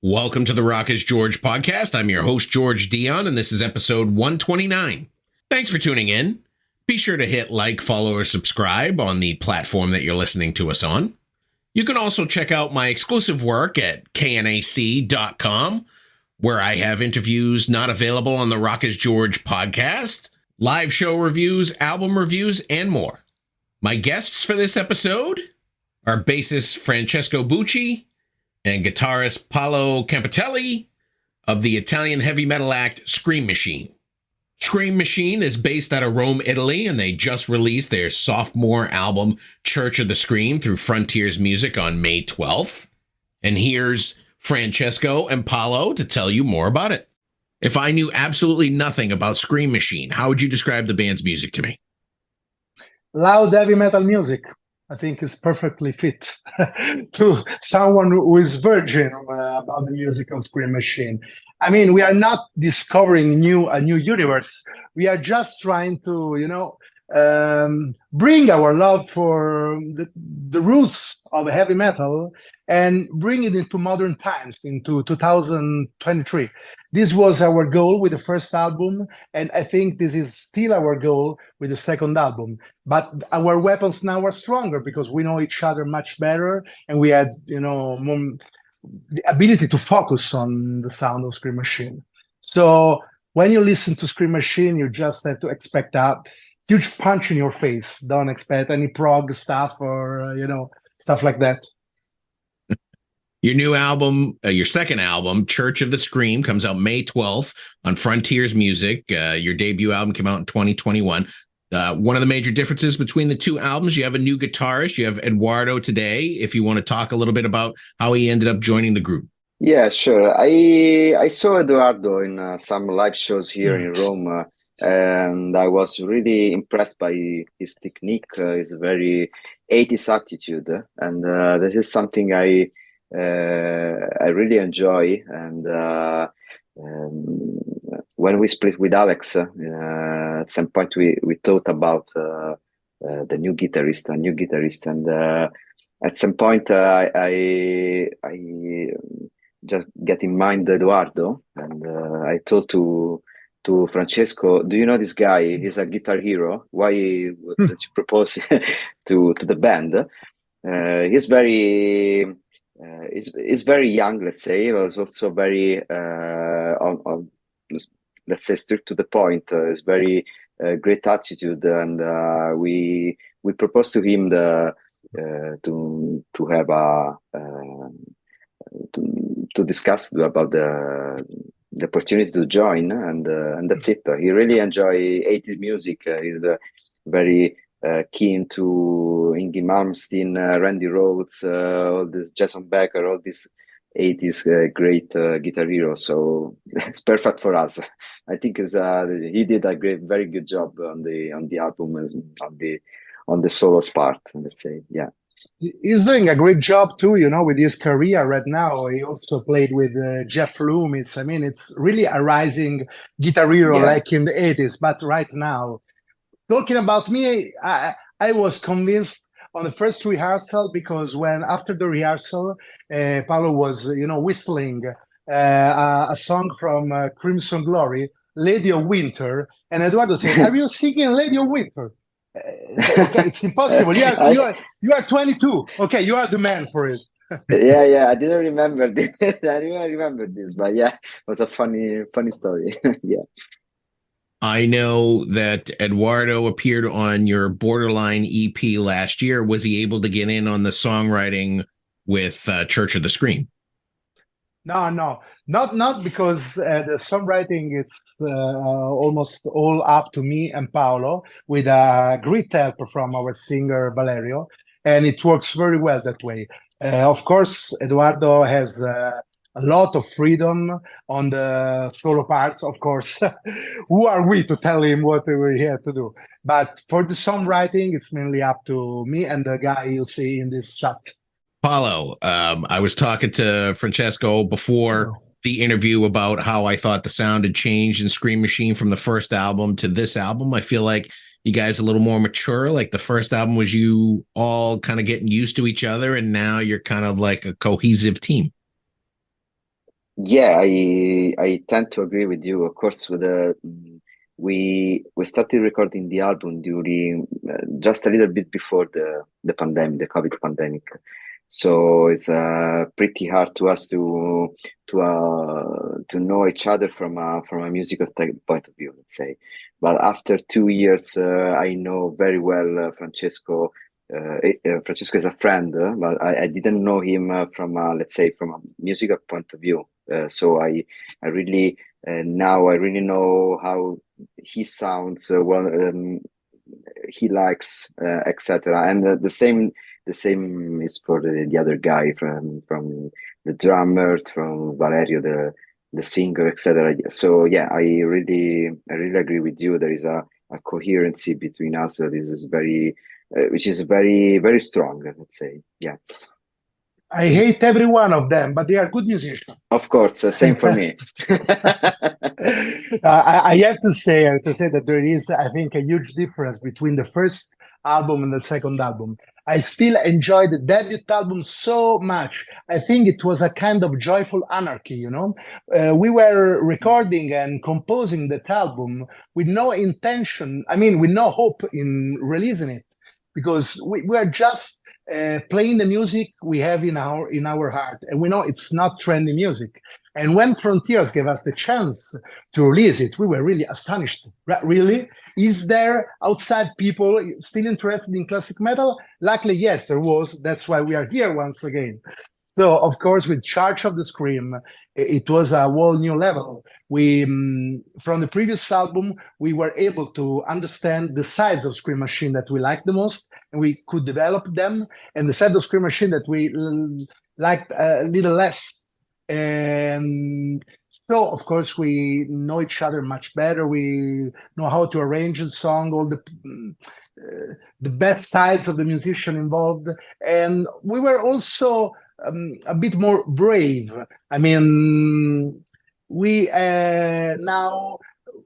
Welcome to the Rock is George podcast. I'm your host, George Dionne, and this is episode 129. Thanks for tuning in. Be sure to hit like, follow, or subscribe on the platform that you're listening to us on. You can also check out my exclusive work at knac.com, where I have interviews not available on the Rock is George podcast, live show reviews, album reviews, and more. My guests for this episode are bassist Francesco Bucci and guitarist Paolo Campitelli of the Italian heavy metal act Screamachine. Screamachine is based out of Rome, Italy, and they just released their sophomore album, Church of the Scream, through Frontiers Music on May 12th. And here's Francesco and Paolo to tell you more about it. If I knew absolutely nothing about Screamachine, how would you describe the band's music to me? Loud heavy metal music. I think is perfectly fit to someone who is virgin about the music of Screamachine. I mean, we are not discovering a new universe. We are just trying to, bring our love for the roots of heavy metal and bring it into modern times, into 2023. This was our goal with the first album, and I think this is still our goal with the second album. But our weapons now are stronger because we know each other much better, and we had, more, the ability to focus on the sound of Screamachine. So when you listen to Screamachine, you just have to expect a huge punch in your face. Don't expect any prog stuff or, stuff like that. Your new album, your second album, Church of the Scream, comes out May 12th on Frontiers Music. Your debut album came out in 2021. One of the major differences between the two albums, you have a new guitarist. You have Edoardo Taddei. If you want to talk a little bit about how he ended up joining the group. Yeah, sure. I saw Edoardo in some live shows here in Rome, and I was really impressed by his technique, his very 80s attitude, and this is something I really enjoy. And when we split with Alex, at some point we thought about the new guitarist, and at some point I just get in mind Edoardo, and I told to Francesco, do you know this guy? He's a guitar hero. Why don't you propose to the band? He's very young, let's say. He was also very let's say strict to the point. It's very great attitude, and we proposed to him to have to discuss about the opportunity to join, and that's it. He really enjoy 80s music. He's very keen to Ingy Malmsteen, Randy Rhoads, all this Jason Becker, all these 80s great guitar heroes. So it's perfect for us. I think he did a very good job on the album, on the solos part. Let's say, yeah. He's doing a great job too, with his career right now. He also played with Jeff Loomis. I mean, it's really a rising guitar hero like in the 80s. But right now, talking about me, I was convinced on the first rehearsal, because after the rehearsal, Paolo was, whistling a song from Crimson Glory, Lady of Winter, and Edoardo said, "Are you singing Lady of Winter?" Okay, it's impossible. You are 22. Okay, you are the man for it. Yeah. I didn't remember this. But yeah, it was a funny story. Yeah. I know that Edoardo appeared on your Borderline EP last year. Was he able to get in on the songwriting with Church of the Scream? No, not because the songwriting it's almost all up to me and Paolo, with a great help from our singer Valerio, and it works very well that way. Of course, Edoardo has a lot of freedom on the solo parts, of course. Who are we to tell him what we have to do? But for the songwriting, it's mainly up to me and the guy you see in this shot. Paolo, I was talking to Francesco before the interview about how I thought the sound had changed in Screamachine from the first album to this album. I feel like you guys are a little more mature. Like the first album was you all kind of getting used to each other, and now you're kind of like a cohesive team. Yeah, I tend to agree with you. Of course, with we started recording the album during just a little bit before the pandemic, the COVID pandemic. So it's pretty hard to us to know each other from a musical point of view, let's say. But after 2 years, I know very well Francesco. Francesco is a friend, but I didn't know him from let's say from a musical point of view. So I really now I really know how he sounds, he likes, etc. And the same is for the other guy from the drummer, from Valerio, the singer, etc. So yeah, I really agree with you. There is a coherency between us that is very which is very strong, let's say. Yeah. I hate every one of them, but they are good musicians. Of course, same for me. I have to say that there is, I think, a huge difference between the first album and the second album. I still enjoy the debut album so much. I think it was a kind of joyful anarchy, you know? We were recording and composing that album with no intention, I mean, with no hope in releasing it, because we were just playing the music we have in our heart, and we know it's not trendy music. And when Frontiers gave us the chance to release it, we were really astonished. Really? Is there outside people still interested in classic metal? Luckily, yes, there was. That's why we are here once again. So, of course, with Charge of the Scream, it was a whole new level. We, from the previous album, we were able to understand the sides of Scream Machine that we liked the most, and we could develop them, and the side of Scream Machine that we liked a little less. And so, of course, we know each other much better. We know how to arrange a song, all the best sides of the musician involved, and we were also a bit more brave. I mean, we now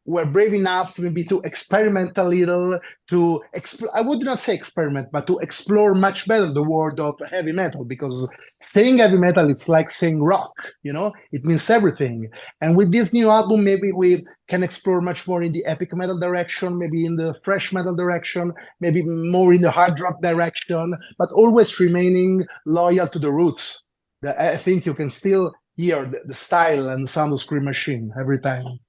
we're brave enough maybe to experiment a little, to explore. I would not say experiment, but to explore much better the world of heavy metal, because saying heavy metal, it's like saying rock, you know, it means everything. And with this new album, maybe we can explore much more in the epic metal direction, maybe in the thrash metal direction, maybe more in the hard rock direction, but always remaining loyal to the roots. I think you can still hear the style and sound of Scream Machine every time.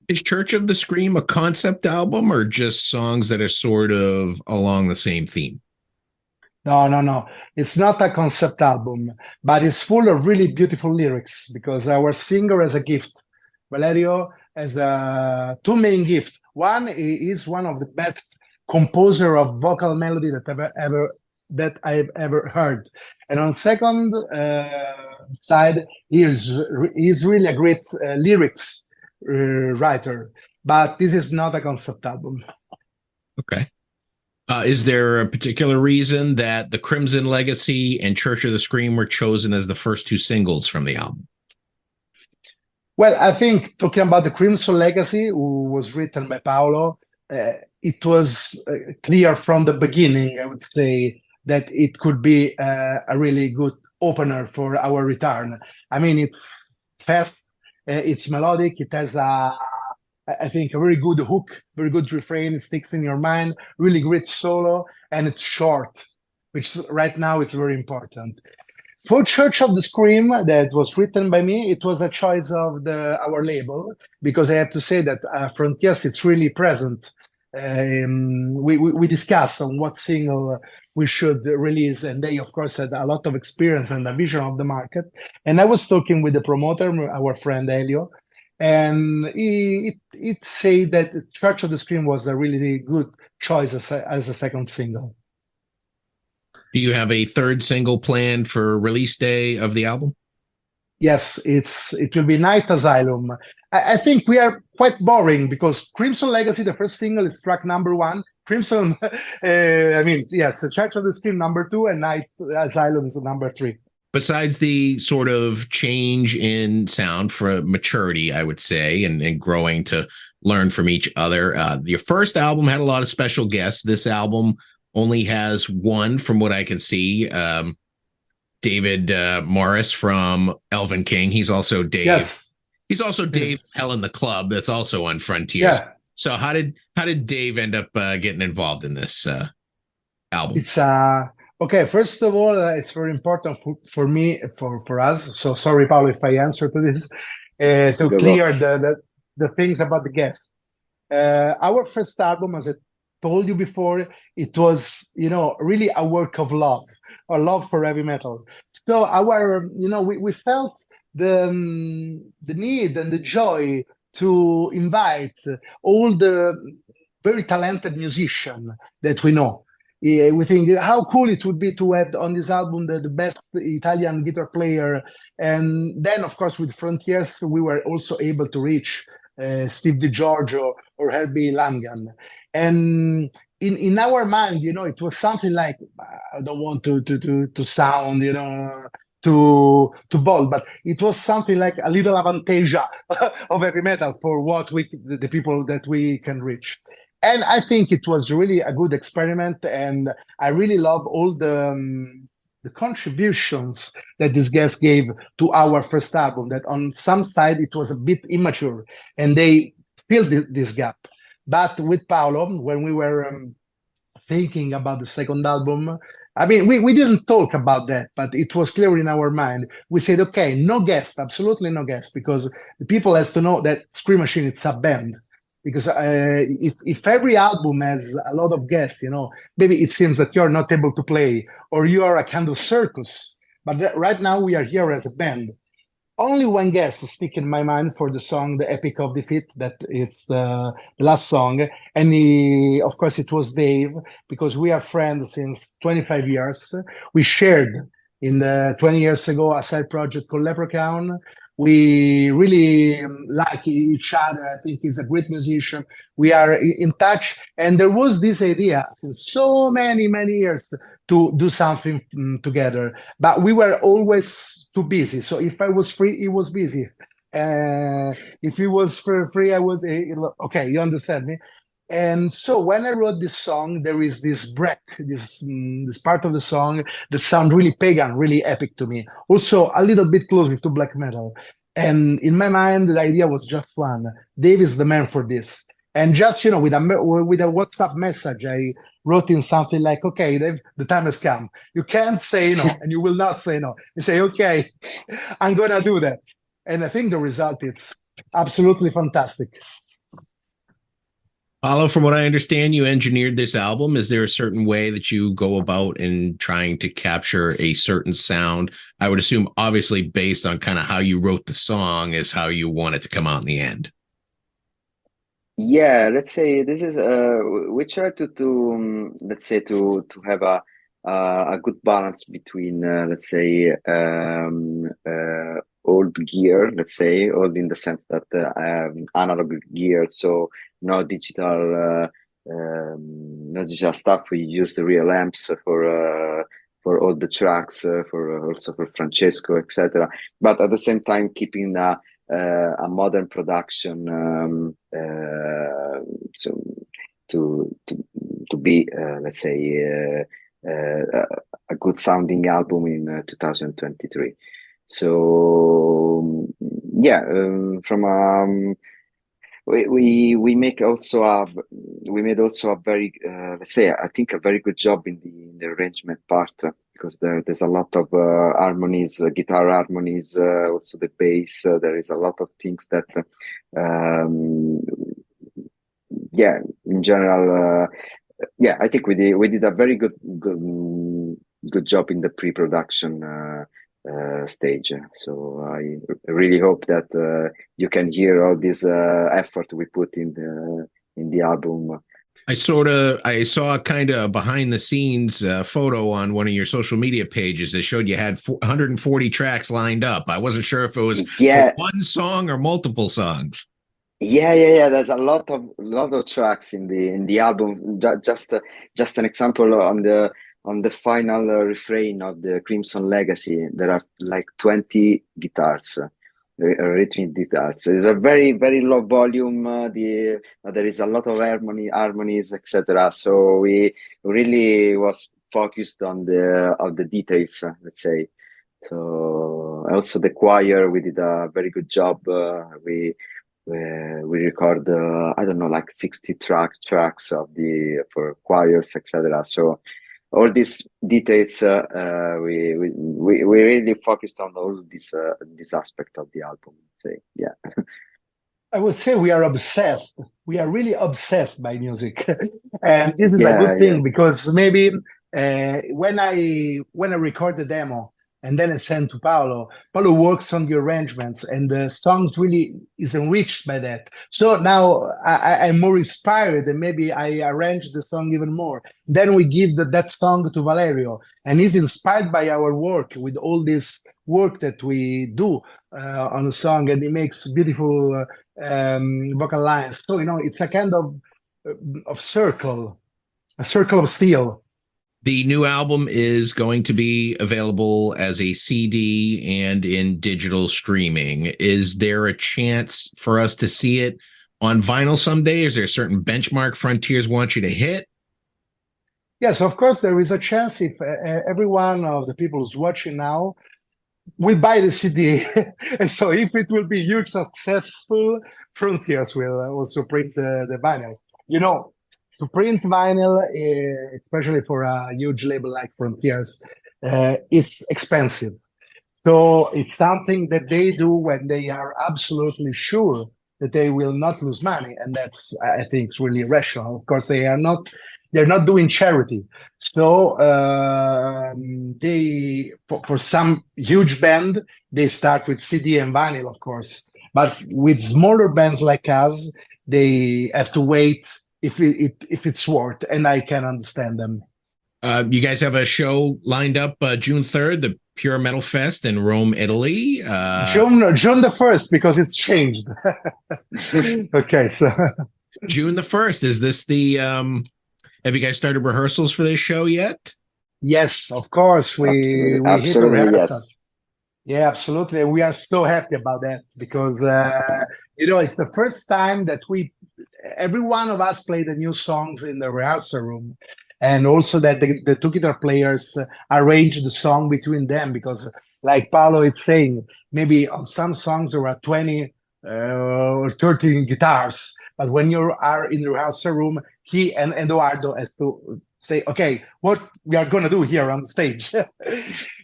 Is Church of the Scream a concept album or just songs that are sort of along the same theme? No. It's not a concept album, but it's full of really beautiful lyrics, because our singer has a gift. Valerio has two main gifts. One is one of the best composer of vocal melody that I've ever heard. And on second side, he's really a great lyrics writer, but this is not a concept album. Okay. Is there a particular reason that The Crimson Legacy and Church of the Scream were chosen as the first two singles from the album? Well, I think talking about The Crimson Legacy, who was written by Paolo, it was clear from the beginning, I would say, that it could be a really good opener for our return. I mean, it's fast, it's melodic, it has I think a very good hook, very good refrain, it sticks in your mind, really great solo, and it's short, which right now it's very important. For Church of the Scream, that was written by me, it was a choice of our label, because I have to say that Frontiers, it's really present. We discussed on what single we should release, and they, of course, had a lot of experience and a vision of the market. And I was talking with the promoter, our friend Elio, and it said that Church of the Scream was a really good choice as a second single. Do you have a third single planned for release day of the album? Yes, it will be Night Asylum. I think we are quite boring, because Crimson Legacy, the first single, is track number 1. Crimson, the Church of the Scream number 2, and Night Asylum is number 3. Besides the sort of change in sound for maturity, I would say, and growing to learn from each other, your first album had a lot of special guests. This album only has one, from what I can see. David Morris from Elven King. He's also Dave. Yes. He's also Dave Hell in the Club. That's also on Frontiers. Yeah. So how did Dave end up getting involved in this album? It's okay. First of all, it's very important for me, for us. So sorry, Paolo, if I answer to this, to clear the things about the guests. Our first album, as I told you before, it was, really a work of love, a love for heavy metal. So we felt the need and the joy to invite all the very talented musicians that we know. We think how cool it would be to have on this album the best Italian guitar player. And then, of course, with Frontiers, we were also able to reach Steve DiGiorgio or Herbie Langan. And in our mind, it was something like, I don't want to sound, too bold, but it was something like a little avantasia of heavy metal for the people that we can reach. And I think it was really a good experiment, and I really love all the contributions that this guest gave to our first album, that on some side it was a bit immature, and they filled this gap. But with Paolo, when we were thinking about the second album, I mean, we didn't talk about that, but it was clear in our mind. We said, okay, no guest, absolutely no guest, because the people has to know that Scream Machine, it's a band. Because if every album has a lot of guests, maybe it seems that you're not able to play, or you are a kind of circus. But right now we are here as a band. Only one guest stick in my mind for the song, The Epic of Defeat, that it's the last song. And of course, it was Dave, because we are friends since 25 years. We shared in the 20 years ago a side project called Leprechaun. We really like each other. I think he's a great musician. We are in touch. And there was this idea since so many, many years to do something together. But we were always too busy. So if I was free, he was busy. If he was free, I was, okay, you understand me? And so when I wrote this song, there is this break, this part of the song that sounds really pagan, really epic to me. Also a little bit closer to black metal. And in my mind, the idea was just one. Dave is the man for this. And just, with a WhatsApp message, I wrote in something like, okay, Dave, the time has come. You can't say no, and you will not say no. You say, okay, I'm going to do that. And I think the result is absolutely fantastic. Paolo, from what I understand, you engineered this album. Is there a certain way that you go about in trying to capture a certain sound? I would assume, obviously, based on kind of how you wrote the song is how you want it to come out in the end. Yeah, let's say this is we try to let's say to have a good balance between let's say old gear, let's say old in the sense that analog gear, so no digital stuff. We use the real amps for all the tracks, for also for Francesco, etc. But at the same time keeping a modern production, so to be let's say a good sounding album in 2023. So yeah, from we made also a very let's say I think a very good job in the arrangement part, because there's a lot of harmonies, guitar harmonies, also the bass. There is a lot of things that yeah, in general, yeah, I think we did a very good job in the pre-production stage. So I really hope that you can hear all this effort we put in the album. I saw a kind of behind the scenes photo on one of your social media pages that showed you had 140 tracks lined up. I wasn't sure if it was one song or multiple songs. Yeah. There's a lot of tracks in the album. Just an example, on the final refrain of the Crimson Legacy, there are like 20 guitars, rhythmic guitars. It's a very, very low volume. There is a lot of harmonies, etc. So we really was focused on the details, let's say. So also the choir, we did a very good job. We record I don't know, like 60 tracks for choirs, etc. So all these details, we really focused on all this aspect of the album. So, yeah. I would say we are obsessed. We are really obsessed by music, and this is a good thing because maybe when I record the demo and then I send to Paolo, Paolo works on the arrangements, and the songs really is enriched by that. So now I'm more inspired, and maybe I arrange the song even more. Then we give that song to Valerio, and he's inspired by our work with all this work that we do on a song, and he makes beautiful vocal lines. So it's a kind of circle, a circle of steel. The new album is going to be available as a CD and in digital streaming. Is there a chance for us to see it on vinyl someday? Is there a certain benchmark Frontiers want you to hit? Yes, of course, there is a chance if every one of the people who's watching now will buy the CD. And so if it will be huge successful, Frontiers will also print the vinyl. To print vinyl, especially for a huge label like Frontiers, it's expensive. So it's something that they do when they are absolutely sure that they will not lose money, and that's, I think, really rational. Of course, they're not doing charity. So for some huge band, they start with CD and vinyl, of course. But with smaller bands like us, they have to wait if it's worth, and I can understand them. You guys have a show lined up June 3rd, the Pure Metal Fest in Rome, Italy. June the 1st, because it's changed. Okay, so June the 1st. Is this the have you guys started rehearsals for this show yet? Yes, of course. We absolutely yes. Yeah, absolutely. We are so happy about that because it's the first time that every one of us played the new songs in the rehearsal room, and also that the two guitar players arranged the song between them, because like Paolo is saying, maybe on some songs there are 20 or 13 guitars, but when you are in the rehearsal room, he and Edoardo has to say, okay, what we are going to do here on stage.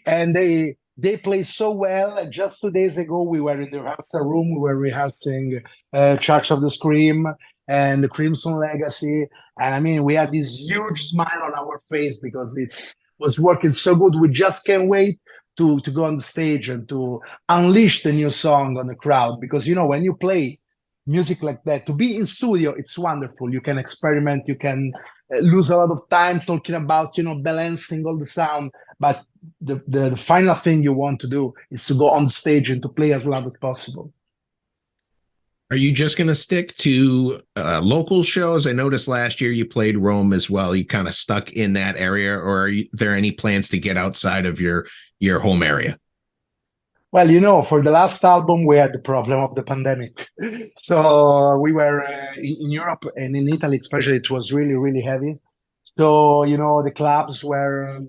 And they play so well. Just 2 days ago, we were in the rehearsal room. We were rehearsing Church of the Scream and the Crimson Legacy. And I mean, we had this huge smile on our face because it was working so good. We just can't wait to go on the stage and to unleash the new song on the crowd. Because, when you play music like that, to be in studio, it's wonderful. You can experiment. You can lose a lot of time talking about, balancing all the sound. But the final thing you want to do is to go on stage and to play as loud as possible. Are you just going to stick to local shows? I noticed last year you played Rome as well. You kind of stuck in that area, or are there any plans to get outside of your home area? Well, for the last album, we had the problem of the pandemic. So we were in Europe and in Italy, especially, it was really, really heavy. So, the clubs were...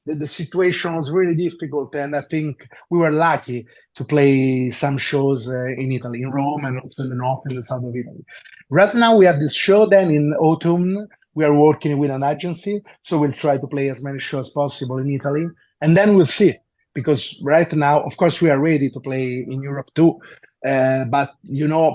The situation was really difficult, and I think we were lucky to play some shows in Italy, in Rome, and also in the north and the south of Italy. Right now, we have this show. Then in autumn, we are working with an agency, so we'll try to play as many shows as possible in Italy, and then we'll see. Because right now, of course, we are ready to play in Europe too. But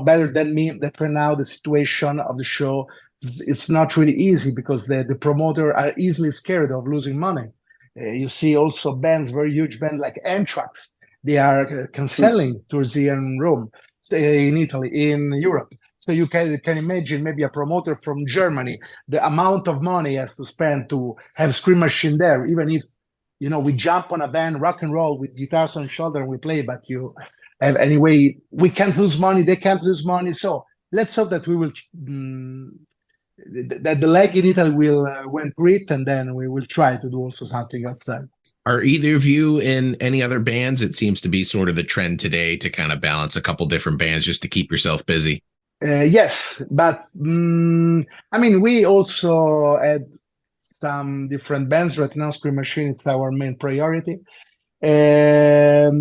better than me that right now the situation of the show, it's not really easy because the promoter are easily scared of losing money. You see also bands, very huge bands like Anthrax, they are canceling tours here in Rome, in Italy, in Europe. So you can imagine maybe a promoter from Germany, the amount of money he has to spend to have Scream Machine there, even if, we jump on a band, rock and roll with guitars on shoulder and we play, but anyway, we can't lose money, they can't lose money. So let's hope that we will... that the leg in Italy will went great, and then we will try to do also something outside. Are either of you in any other bands? It seems to be sort of the trend today to kind of balance a couple different bands just to keep yourself busy. Yes, but we also had some different bands. Right now, Scream Machine is our main priority. But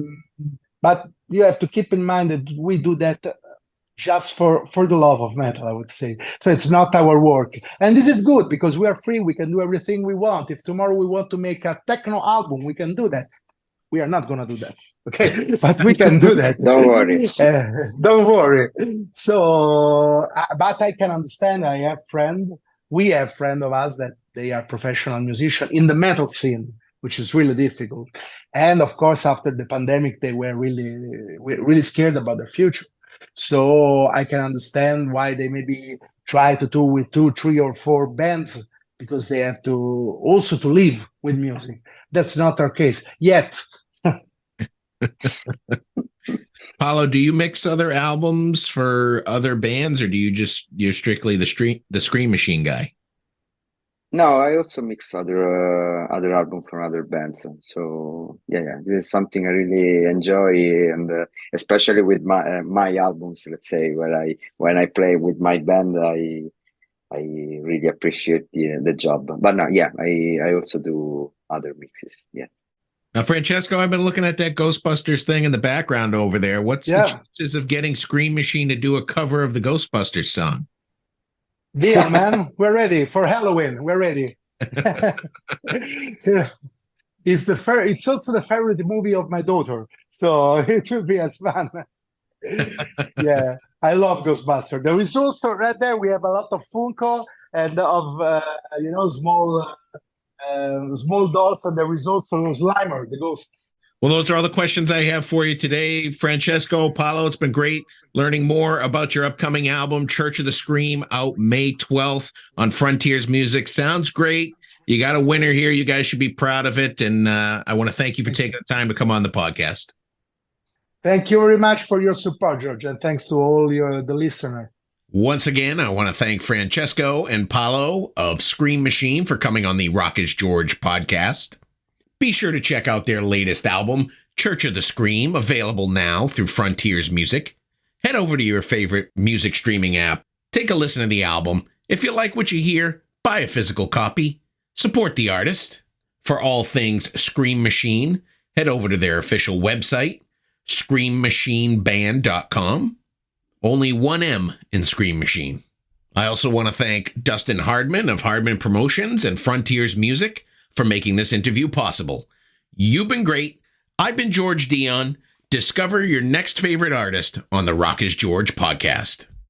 you have to keep in mind that we do that just for the love of metal, I would say. So it's not our work. And this is good because we are free. We can do everything we want. If tomorrow we want to make a techno album, we can do that. We are not going to do that. Okay. But we can do that. Don't worry. Don't worry. So, but I can understand. We have friends of us that they are professional musicians in the metal scene, which is really difficult. And of course, after the pandemic, they were really scared about their future. So I can understand why they maybe try to tour with 2, 3, or 4 bands, because they have to also to live with music. That's not our case yet. Paolo, do you mix other albums for other bands, or you're strictly the Scream Machine guy? No, I also mix other albums from other bands. So yeah, this is something I really enjoy, and especially with my albums. Let's say when I play with my band, I really appreciate the job. But no, yeah, I also do other mixes. Yeah. Now, Francesco, I've been looking at that Ghostbusters thing in the background over there. What's the chances of getting Scream Machine to do a cover of the Ghostbusters song? Deal, man. We're ready for Halloween. We're ready. It's also the favorite movie of my daughter, so it will be as fun. Yeah, I love Ghostbusters. There is also right there. We have a lot of Funko and of small dolls, and there is also Slimer, the ghost. Well, those are all the questions I have for you today, Francesco, Paolo. It's been great learning more about your upcoming album, Church of the Scream, out May 12th on Frontiers Music. Sounds great. You got a winner here. You guys should be proud of it. And I want to thank you for taking the time to come on the podcast. Thank you very much for your support, George, and thanks to all the listeners. Once again, I want to thank Francesco and Paolo of Scream Machine for coming on the Rock is George podcast. Be sure to check out their latest album, Church of the Scream, available now through Frontiers Music. Head over to your favorite music streaming app. Take a listen to the album. If you like what you hear, buy a physical copy. Support the artist. For all things Scream Machine, head over to their official website, screammachineband.com. Only one M in Scream Machine. I also want to thank Dustin Hardman of Hardman Promotions and Frontiers Music for making this interview possible. You've been great. I've been George Dionne. Discover your next favorite artist on the Rock is George podcast.